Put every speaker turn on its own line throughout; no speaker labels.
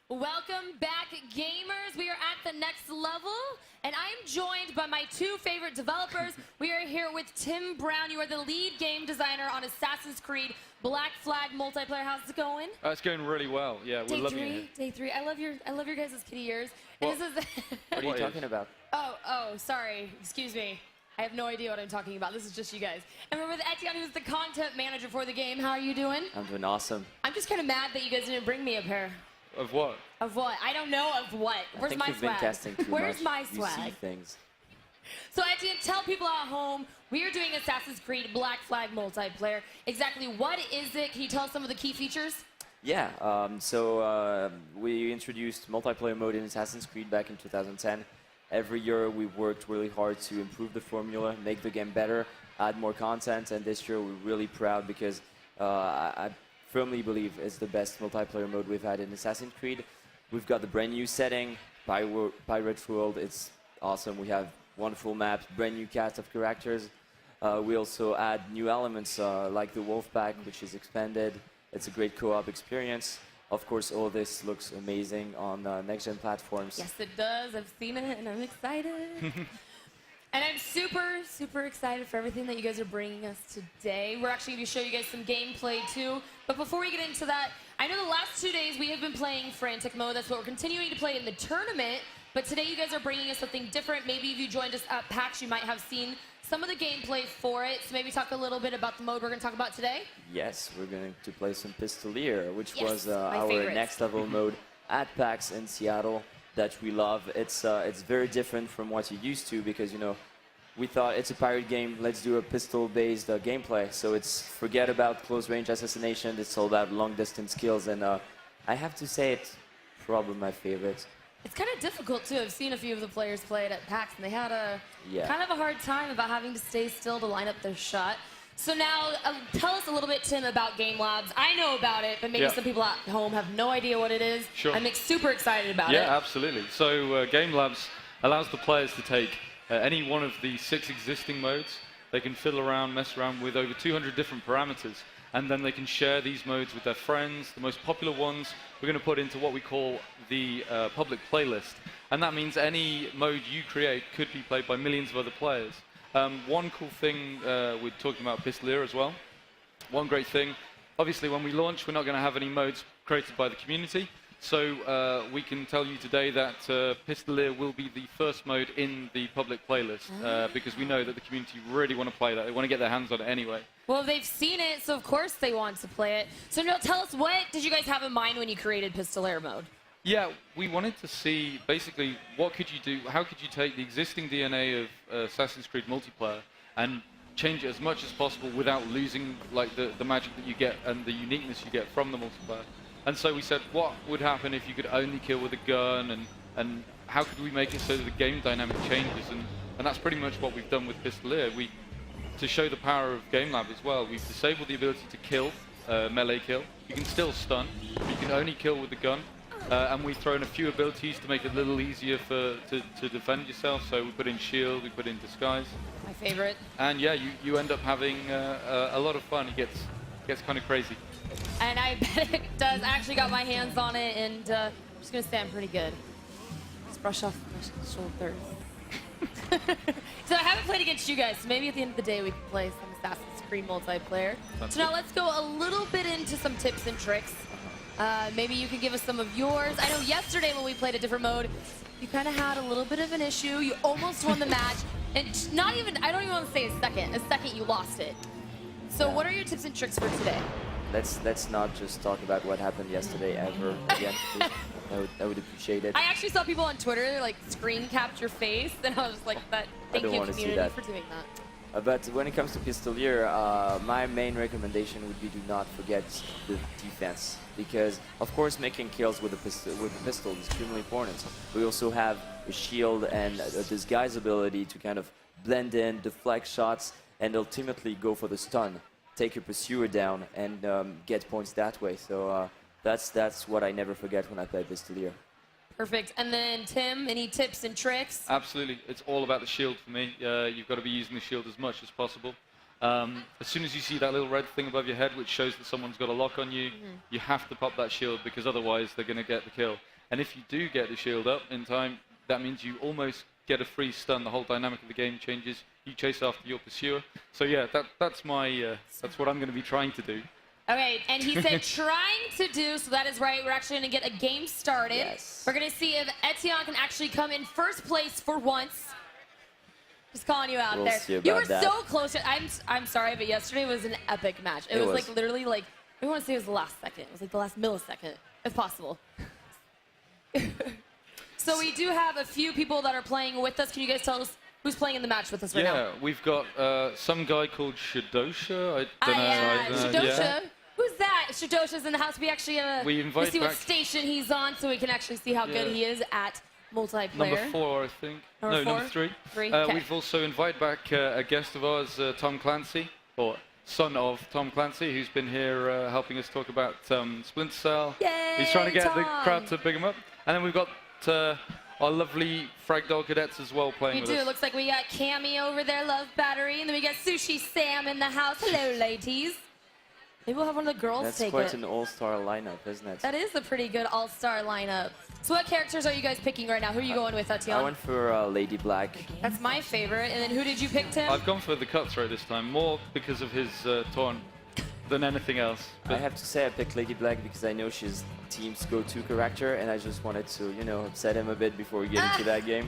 Welcome back, gamers. We are at the next level, and I am joined by my two favorite developers. We are here with Tim Browne. You are the lead game designer on Assassin's Creed Black Flag multiplayer. How's it going?
It's going really well. Yeah, we're loving it.
Day three. I love your guys' kitty ears.
What?
This is
What are you talking about?
Oh, sorry. Excuse me. I have no idea what I'm talking about. This is just you guys. And we're with Etienne, who's the content manager for the game. How are you doing?
I'm doing awesome.
I'm just kind of mad that you guys didn't bring me a pair.
Of what?
Of what? I don't know of what. Where's my swag?
I think you've been testing too
Where's
much.
my
You
swag?
see things.
So Etienne, tell people at home, we are doing Assassin's Creed Black Flag multiplayer. Exactly what is it? Can you tell us some of the key features?
Yeah, we introduced multiplayer mode in Assassin's Creed back in 2010. Every year we worked really hard to improve the formula, make the game better, add more content, and this year we're really proud because I firmly believe it's the best multiplayer mode we've had in Assassin's Creed. We've got the brand new setting, Pirate World. It's awesome. We have wonderful maps, brand new cast of characters. We also add new elements like the Wolf Pack, which is expanded. It's a great co-op experience. Of course, all this looks amazing on next-gen platforms.
Yes, it does. I've seen it, and I'm excited. And I'm super, super excited for everything that you guys are bringing us today. We're actually going to show you guys some gameplay, too. But before we get into that, I know the last 2 days we have been playing Frantic Mode. That's what we're continuing to play in the tournament. But today you guys are bringing us something different. Maybe if you joined us at PAX, you might have seen some of the gameplay for it. So maybe talk a little bit about the mode we're going to talk about today.
Yes, we're going to play some Pistolier, which was
our
next-level mode at PAX in Seattle that we love. It's very different from what you used to because, you know, we thought it's a pirate game, let's do a pistol-based gameplay. So it's forget about close-range assassination, it's all about long-distance kills, and I have to say it's probably my favorite.
It's kind of difficult, too. I've seen a few of the players play it at PAX, and they had kind of a hard time about having to stay still to line up their shot. So now, tell us a little bit, Tim, about Game Labs. I know about it, but maybe some people at home have no idea what it is.
Sure.
I'm super excited about it.
Yeah, absolutely. So Game Labs allows the players to take any one of the 6 existing modes. They can fiddle around, mess around with over 200 different parameters, and then they can share these modes with their friends. The most popular ones we're going to put into what we call the public playlist, and that means any mode you create could be played by millions of other players. One cool thing, we're talking about Pistolier as well. One great thing, obviously when we launch, we're not going to have any modes created by the community. So we can tell you today that Pistolier will be the first mode in the public playlist because we know that the community really want to play that. They want to get their hands on it anyway.
Well, they've seen it, so of course they want to play it. So now tell us, what did you guys have in mind when you created Pistolier mode?
Yeah, we wanted to see basically what could you do, how could you take the existing DNA of Assassin's Creed multiplayer and change it as much as possible without losing like the magic that you get and the uniqueness you get from the multiplayer. And so we said, what would happen if you could only kill with a gun, and how could we make it so that the game dynamic changes? And that's pretty much what we've done with Pistolier. To show the power of Game Lab as well, we've disabled the ability to kill, melee kill. You can still stun, but you can only kill with the gun. And we've thrown a few abilities to make it a little easier to defend yourself. So we put in shield, we put in disguise.
My favorite.
And yeah, you end up having a lot of fun. It gets kind of crazy.
And I bet it does. I actually got my hands on it, and I'm just going to stand pretty good. Just brush off my shoulders. So I haven't played against you guys, so maybe at the end of the day we can play some Assassin's Creed multiplayer. So now let's go a little bit into some tips and tricks. Maybe you can give us some of yours. I know yesterday when we played a different mode, you kind of had a little bit of an issue. You almost won the match, and I don't even want to say a second you lost it. So what are your tips and tricks for today?
Let's not just talk about what happened yesterday ever again. I would appreciate it.
I actually saw people on Twitter like screen capped your face, and I was just like, thank you community for doing that.
But when it comes to Pistolier, my main recommendation would be do not forget the defense, because of course making kills with a pistol is extremely important. We also have a shield and a disguise ability to kind of blend in, deflect shots, and ultimately go for the stun. Take your pursuer down and get points that way. So that's what I never forget when I play Pistolier.
Perfect. And then Tim, any tips and tricks?
Absolutely. It's all about the shield for me. You've got to be using the shield as much as possible. As soon as you see that little red thing above your head, which shows that someone's got a lock on you, you have to pop that shield because otherwise they're going to get the kill. And if you do get the shield up in time, that means you almost get a free stun. The whole dynamic of the game changes. You chase after your pursuer. So yeah, that's what I'm going to be trying to do.
Okay, and he said trying to do, so that is right. We're actually going to get a game started.
Yes.
We're going to see if Etienne can actually come in first place for once. Just calling you out
We'll
there.
see about
You were
that.
so close. I'm sorry, but yesterday was an epic match. It was like literally like, I want to say it was the last second. It was like the last millisecond, if possible. So we do have a few people that are playing with us. Can you guys tell us who's playing in the match with us right now?
Yeah, we've got some guy called Shadosha. I don't know.
Yeah, Shadosha.
Yeah.
Who's that? Shadosha's in the house. We actually
We invite
see what
back-
station he's on, so we can actually see how good
Yeah.
he is at multiplayer.
Number 4, I think.
Number
no,
four?
number 3.
3, okay.
We've also invited back a guest of ours, Tom Clancy, or son of Tom Clancy, who's been here helping us talk about Splinter Cell.
Yay,
He's trying to get the
Tom!
crowd to big him up. And then we've got our lovely Frag Doll cadets as well playing
We
with
do.
us.
It looks like we got Cammy over there, Love Battery, and then we got Sushi Sam in the house. Hello, ladies. Maybe we'll have one of the girls
That's
take
quite
it.
an all-star lineup, isn't it?
That is a pretty good all-star lineup. So what characters are you guys picking right now? Who are you going with, Etienne?
I went for Lady Black.
That's my favorite. And then who did you pick, Tim?
I've gone for the Cutthroat this time, more because of his taunt than anything else.
I have to say I picked Lady Black because I know she's team's go-to character, and I just wanted to, you know, upset him a bit before we get into that game.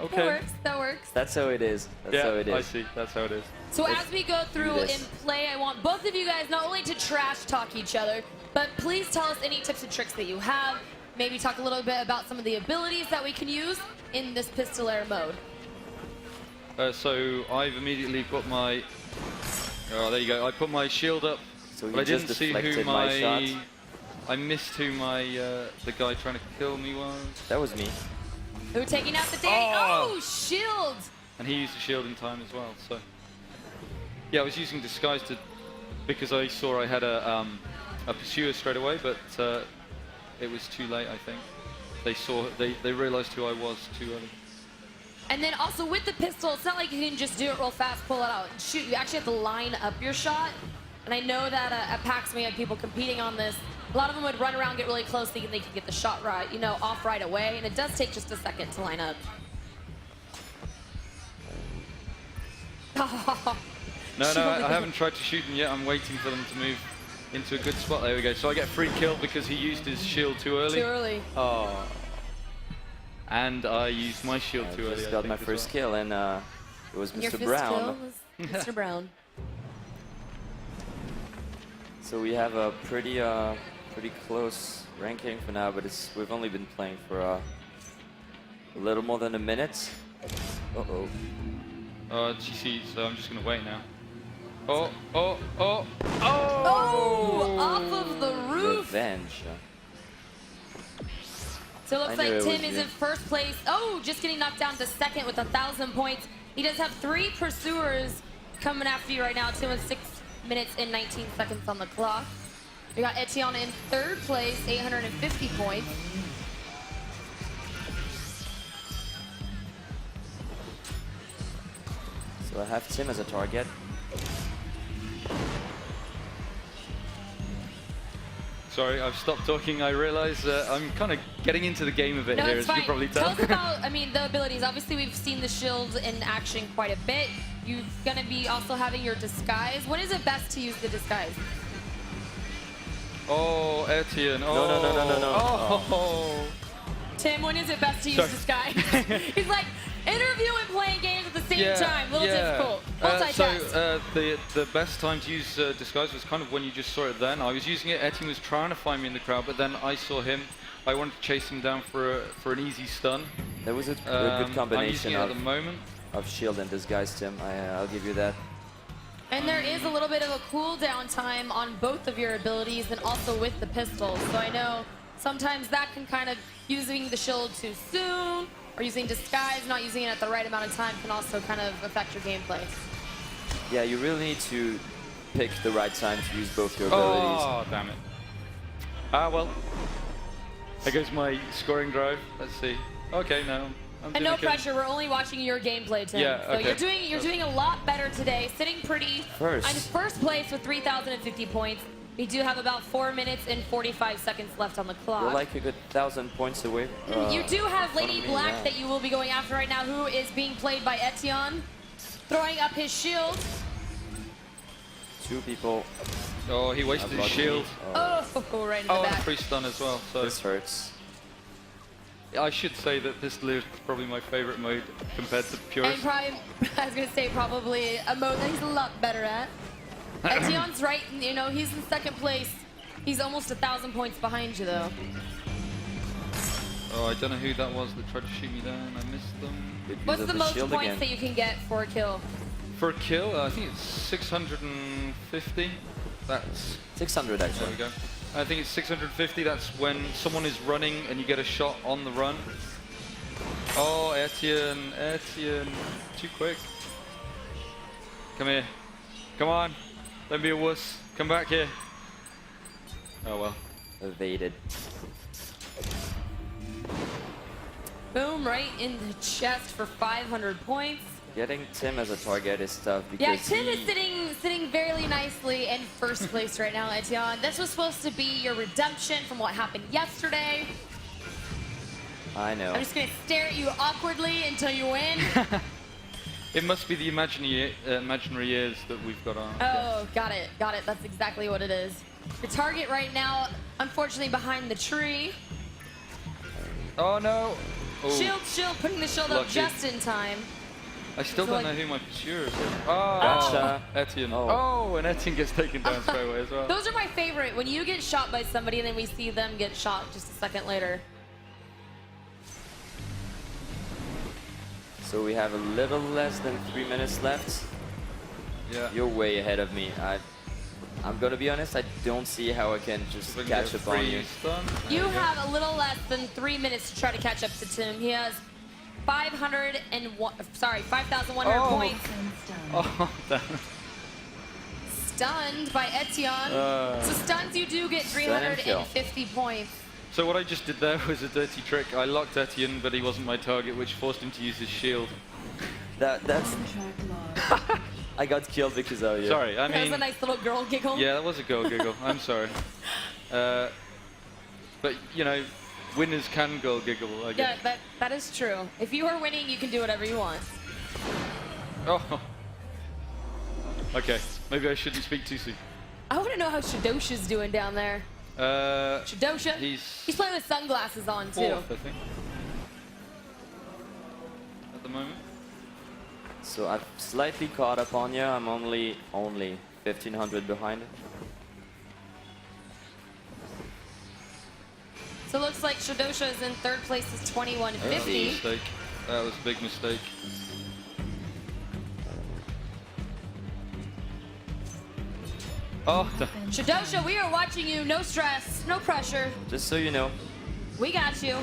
Okay.
That works. That works.
That's how it is. That's
Yeah,
how it is.
I see. That's how it is.
So as we go through
this.
and play, I want both of you guys not only to trash talk each other, but please tell us any tips and tricks that you have. Maybe talk a little bit about some of the abilities that we can use in this Pistolier mode.
So I've immediately put my... Oh, there you go. I put my shield up,
So
but
you
I
just
didn't see who
deflected my shot.
I missed who my the guy trying to kill me was.
That was me.
Who taking out the daddy?
Oh!
Oh, shield!
And he used the shield in time as well. So yeah, I was using disguise because I saw I had a pursuer straight away, but it was too late. I think they realized who I was too early.
And then also with the pistol, it's not like you can just do it real fast, pull it out, and shoot. You actually have to line up your shot. And I know that at PAX we had people competing on this. A lot of them would run around, get really close, thinking they could get the shot right, you know, off right away. And it does take just a second to line up.
No, I haven't tried to shoot them yet. I'm waiting for them to move into a good spot. There we go. So I get free kill because he used his shield too early.
Too early.
Oh. And I used my shield
I
too early.
just
I
got
think,
my
as
first
well.
kill, and it was
Your
Mr.
first
Browne.
kill was Mr. Browne.
So we have a pretty close ranking for now, but we've only been playing for a little more than a minute. Uh-oh.
GC, so I'm just going to wait now. Oh!
Oh, off of the roof.
Revenge.
So it looks
I
like
knew it
Tim
was
is
you.
in first place. Oh, just getting knocked down to second with 1,000 points. He does have 3 pursuers coming after you right now. Tim with 6 minutes and 19 seconds on the clock. We got Etienne in third place, 850 points.
So I have Tim as a target.
Sorry, I've stopped talking. I realize I'm kind of getting into the game a bit
No,
here,
it's
as you
fine.
can probably
Tell
tell.
us about, I mean, the abilities. Obviously, we've seen the shield in action quite a bit. You're going to be also having your disguise. When is it best to use the disguise?
Oh, Etienne.
No.
Oh.
Tim, when is it best to use
Sorry.
disguise? He's like, interview and playing games at the same time. A little difficult. Multitask.
So the best time to use disguise was kind of when you just saw it then. I was using it, Etienne was trying to find me in the crowd, but then I saw him. I wanted to chase him down for an easy stun.
That was a good
I'm using
combination
it at the moment.
of shield and disguise, Tim. I'll give you that.
And there is a little bit of a cooldown time on both of your abilities and also with the pistol. So I know sometimes that can kind of, using the shield too soon or using disguise, not using it at the right amount of time can also kind of affect your gameplay.
Yeah, you really need to pick the right time to use both your abilities.
Oh, damn it. Ah, well. There goes my scoring drive. Let's see. Okay, no. I'm
And
doing
no
okay.
pressure, we're only watching your gameplay, Tim.
Yeah,
So
okay.
you're doing a lot better today, sitting pretty
First.
on first place with 3,050 points. We do have about 4 minutes and 45 seconds left on the clock.
We're like a good 1,000 points away.
You do have Lady
me,
Black
yeah.
that you will be going after right now, who is being played by Etienne, throwing up his shield.
2 people.
Oh, he wasted his shield.
Oh, right in the
Oh, and
back.
free stun as well. So
This hurts.
I should say that Pistolier is probably my favorite mode compared to
And
Purist.
probably, I was going to say probably a mode that he's a lot better at. Etienne's right, you know, he's in second place. He's almost 1,000 points behind you, though.
Oh, I don't know who that was that tried to shoot me down. I missed them.
Good use
What's
of
the most
shield
points
again.
that you can get for a kill?
For a kill, I think it's 650. That's
600
there
actually.
we go. I think it's 650. That's when someone is running and you get a shot on the run. Oh, Etienne, too quick. Come here, come on. Don't be a wuss. Come back here. Oh well.
Evaded.
Boom, right in the chest for 500 points.
Getting Tim as a target is tough because
Yeah, Tim is sitting very nicely in first place right now, Etienne. This was supposed to be your redemption from what happened yesterday.
I know.
I'm just gonna stare at you awkwardly until you win.
It must be the imaginary ears that we've got on.
Oh, got it. That's exactly what it is. The target right now, unfortunately, behind the tree.
Oh no! Oh,
Shield, putting the shield up
Lucky.
just in time.
I still
So,
don't
like-
know who my pursuer is. Oh,
Gotcha.
Etienne.
Oh.
Oh, and Etienne gets taken down straight away as well.
Those are my favorite. When you get shot by somebody and then we see them get shot just a second later.
So we have a little less than 3 minutes left.
Yeah.
You're way ahead of me. I'm gonna be honest, I don't see how I can just
We can
catch
get
up on
free
you.
stun. There
You
we go.
have a little less than 3 minutes to try to catch up to Tim. He has 501, sorry, 5,100
Oh.
points.
Oh, damn.
Stunned by Etienne. So stuns, you do get
Stun and kill.
350 points.
So what I just did there was a dirty trick. I locked Etienne, but he wasn't my target, which forced him to use his shield.
That's. I got killed because of you.
Sorry, I
That was
mean,
a nice little girl giggle.
yeah, that was a girl giggle. I'm sorry. But you know, winners can girl giggle, I
Yeah,
guess.
that is true. If you are winning, you can do whatever you want.
Oh. Okay, maybe I shouldn't speak too soon.
I want to know how Shadosha's doing down there. Shadosha?
He's
playing with sunglasses on, too.
fourth, I think. At the moment.
So I've slightly caught up on you. I'm only 1,500 behind.
So it looks like Shadosha is in third place with
That was a
2150.
mistake. That was a big mistake. Oh,
Shadosha, we are watching you. No stress, no pressure.
Just so you know.
We got you.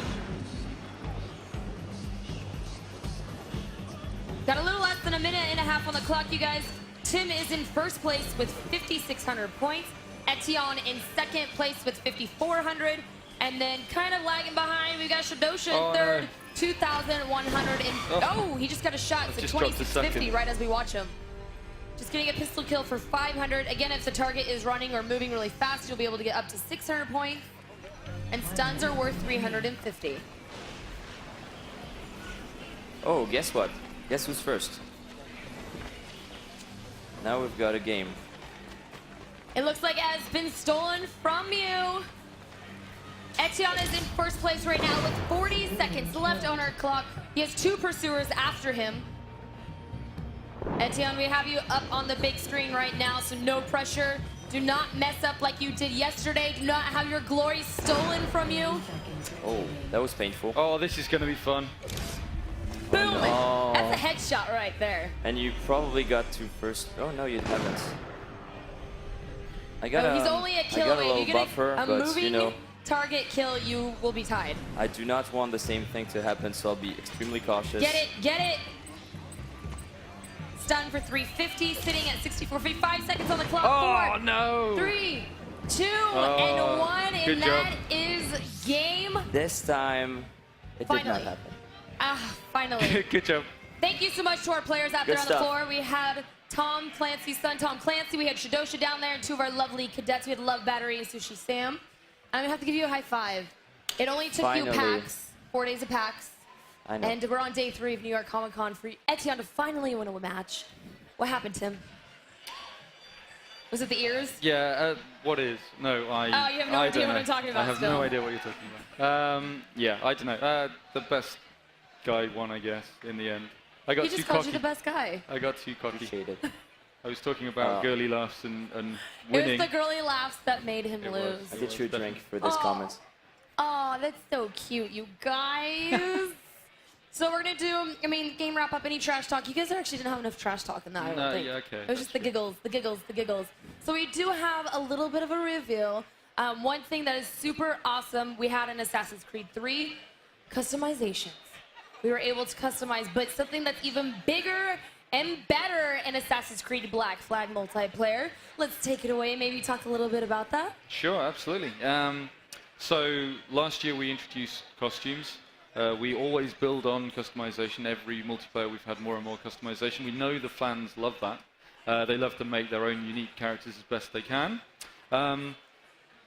Got a little less than a minute and a half on the clock, you guys. Tim is in first place with 5,600 points. Etienne in second place with 5,400. And then kind of lagging behind, we got Shadosha
Oh,
in third,
no.
2,100. Oh, he just got a shot. It's
Just
a
dropped a
2,650
second.
right as we watch him. Just getting a pistol kill for 500. Again, if the target is running or moving really fast, you'll be able to get up to 600 points. And stuns are worth 350.
Oh, guess what? Guess who's first? Now we've got a game.
It looks like it has been stolen from you. Etienne is in first place right now with 40 seconds left on our clock. He has 2 pursuers after him. Etienne, we have you up on the big screen right now, so no pressure. Do not mess up like you did yesterday. Do not have your glory stolen from you.
Oh, that was painful.
oh, this is going to be fun.
Boom!
no.
That's a headshot right there.
And you probably got to first. Oh no, you haven't. I got
Oh, he's only a kill
I got a
away.
little
If you get
buffer,
a
but
moving
you know,
target kill, you will be tied.
I do not want the same thing to happen, so I'll be extremely cautious.
Get it, get it. Stun for 350, sitting at 64 feet, 5 seconds on the clock.
Oh,
4,
no!
3, 2,
Oh,
and 1,
good
and
job.
that is game.
This time, it did not
Finally.
happen.
Finally.
Good job.
Thank you so much to our players out
Good
there on the
stuff.
floor. We had Tom Clancy's son, Tom Clancy. We had Shadosha down there, and 2 of our lovely cadets. We had Love Battery and Sushi Sam. I'm gonna have to give you a high five. It only took you PAX, 4 days of PAX.
I know.
And we're on day 3 of New York Comic Con for Etienne to finally win a match. What happened, Tim? Was it the ears?
Yeah, what is? No,
Oh, you have no idea what I'm talking about
I have
still.
no idea what you're talking about. Yeah, I don't know. The best guy won, I guess, in the end. I got
He
too
just called
cocky.
you the best guy.
I got too cocky.
Appreciate it.
I was talking about girly laughs and
It
winning.
was the girly laughs that made him
It was.
lose.
I get you a drink for this comment.
Oh, that's so cute, you guys. So we're gonna do, game wrap up, any trash talk. You guys actually didn't have enough trash talk in that, I don't
No,
think.
yeah, okay,
It was just the
that's true.
giggles, the giggles, the giggles. So we do have a little bit of a reveal. One thing that is super awesome, we had in Assassin's Creed 3, customizations. We were able to customize, but something that's even bigger and better in Assassin's Creed Black Flag multiplayer. Let's take it away, maybe talk a little bit about that.
Sure, absolutely. So last year we introduced costumes. We always build on customization. Every multiplayer we've had more and more customization. We know the fans love that. They love to make their own unique characters as best they can.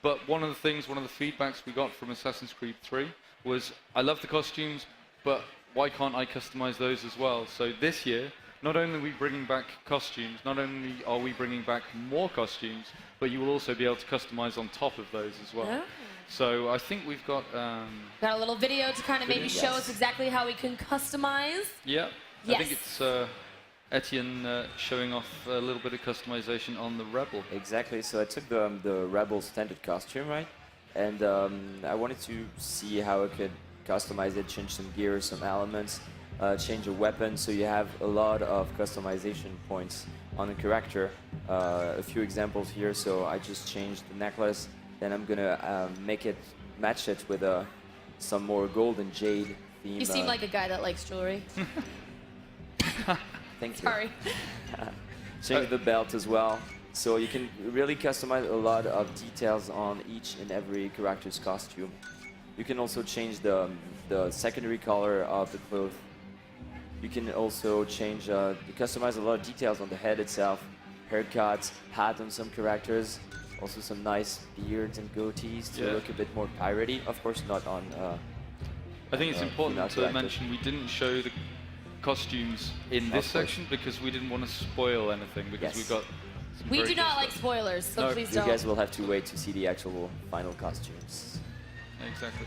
But one of the feedbacks we got from Assassin's Creed 3 was, I love the costumes, but why can't I customize those as well? So this year, not only are we bringing back costumes, not only are we bringing back more costumes, but you will also be able to customize on top of those as well.
Yeah.
So I think we've got...
Got a little video to kind of maybe show
Yes.
us exactly how we can customize.
Yeah,
Yes.
I think it's Etienne showing off a little bit of customization on the Rebel.
Exactly. So I took the Rebel standard costume, right? And I wanted to see how I could customize it, change some gear, some elements, change a weapon. So you have a lot of customization points on a character. A few examples here. So I just changed the necklace. Then I'm gonna match it with some more gold and jade theme.
You seem like a guy that likes jewelry.
Thank you.
Sorry.
Change the belt as well. So you can really customize a lot of details on each and every character's costume. You can also change the secondary color of the clothes. You can also customize a lot of details on the head itself, haircuts, hat on some characters, also some nice beards and goatees to look a bit more piratey. Of course, not on.
I think it's important to
characters.
mention we didn't show the costumes in this section because we didn't want to spoil anything because we got. Some
We
very
do
cool
not like
stuff.
spoilers, so
No.
please
You
don't.
guys will have to wait to see the actual final costumes.
Exactly.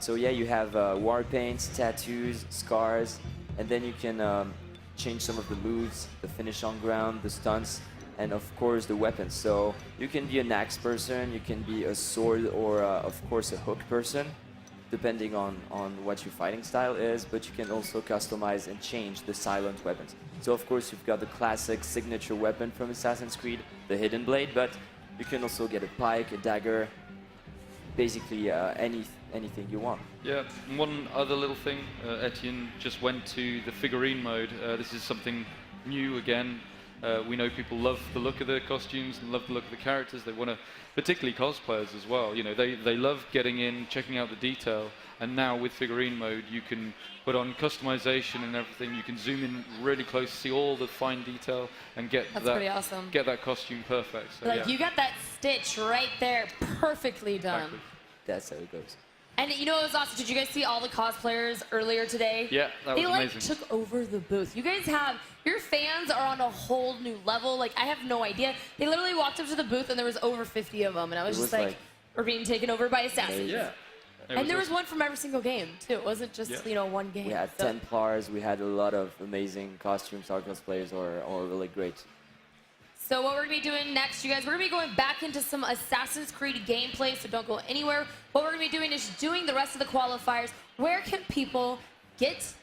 So yeah, you have war paints, tattoos, scars, and then you can change some of the moves, the finish on ground, the stunts, and of course the weapons. So you can be an axe person, you can be a sword, or of course a hook person, depending on what your fighting style is, but you can also customize and change the silent weapons. So of course you've got the classic signature weapon from Assassin's Creed, the hidden blade, but you can also get a pike, a dagger, basically anything you want.
Yeah, and one other little thing, Etienne just went to the figurine mode. This is something new again. We know people love the look of the costumes and love the look of the characters. They want to, particularly cosplayers as well. You know, they love getting in, checking out the detail. And now with figurine mode, you can put on customization and everything. You can zoom in really close, see all the fine detail, and get
That's pretty awesome.
Get that costume perfect. So,
Like,
yeah.
you got that stitch right there, perfectly done.
Exactly.
That's how it goes.
And you know what was awesome? Did you guys see all the cosplayers earlier today?
Yeah, that was
they
amazing.
took over the booth. You guys your fans are on a whole new level. Like, I have no idea. They literally walked up to the booth and there was over 50 of them. And I was
It
just
was
like, we're being taken over by assassins.
Yeah.
And there was one from every single game, too. It wasn't just, one game.
We had
So-
Templars, we had a lot of amazing costumes. Our cosplayers are really great.
So what we're going to be doing next, you guys, we're going to be going back into some Assassin's Creed gameplay, so don't go anywhere. What we're going to be doing is doing the rest of the qualifiers. Where can people get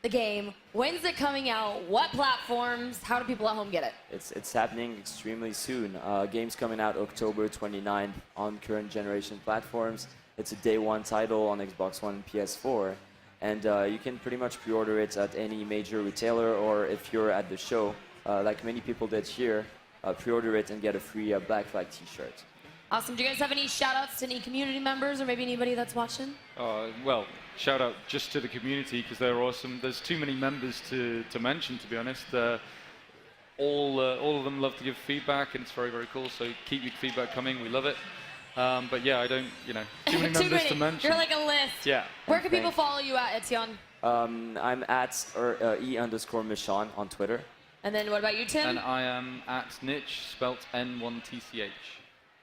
the game? When's it coming out? What platforms? How do people at home get it?
It's happening extremely soon. Game's coming out October 29th on current generation platforms. It's a day one title on Xbox One and PS4. And you can pretty much pre-order it at any major retailer, or if you're at the show, like many people did here, pre-order it and get a free Black Flag t-shirt.
Awesome. Do you guys have any shout-outs to any community members or maybe anybody that's watching?
Well, shout out just to the community because they're awesome. There's too many members to mention, to be honest. all of them love to give feedback, and it's very, very cool. So keep your feedback coming. We love it. But yeah, I don't, too many members to mention.
You're like a list.
Yeah.
Where can people follow you at, Etienne?
I'm at E_Michon on Twitter.
And then what about you, Tim?
And I am at Niche, spelt N1TCH.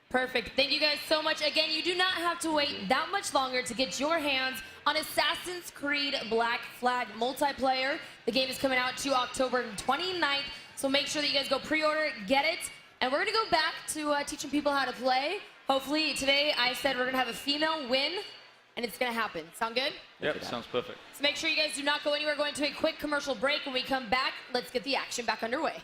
Perfect. Thank you guys so much. Again, you do not have to wait that much longer to get your hands on Assassin's Creed Black Flag Multiplayer. The game is coming out to October 29th, so make sure that you guys go pre-order, get it. And we're going to go back to teaching people how to play. Hopefully, today I said we're going to have a female win, and it's going to happen. Sound good?
Yep, sounds perfect.
So make sure you guys do not go anywhere. We're going to a quick commercial break. When we come back, let's get the action back underway.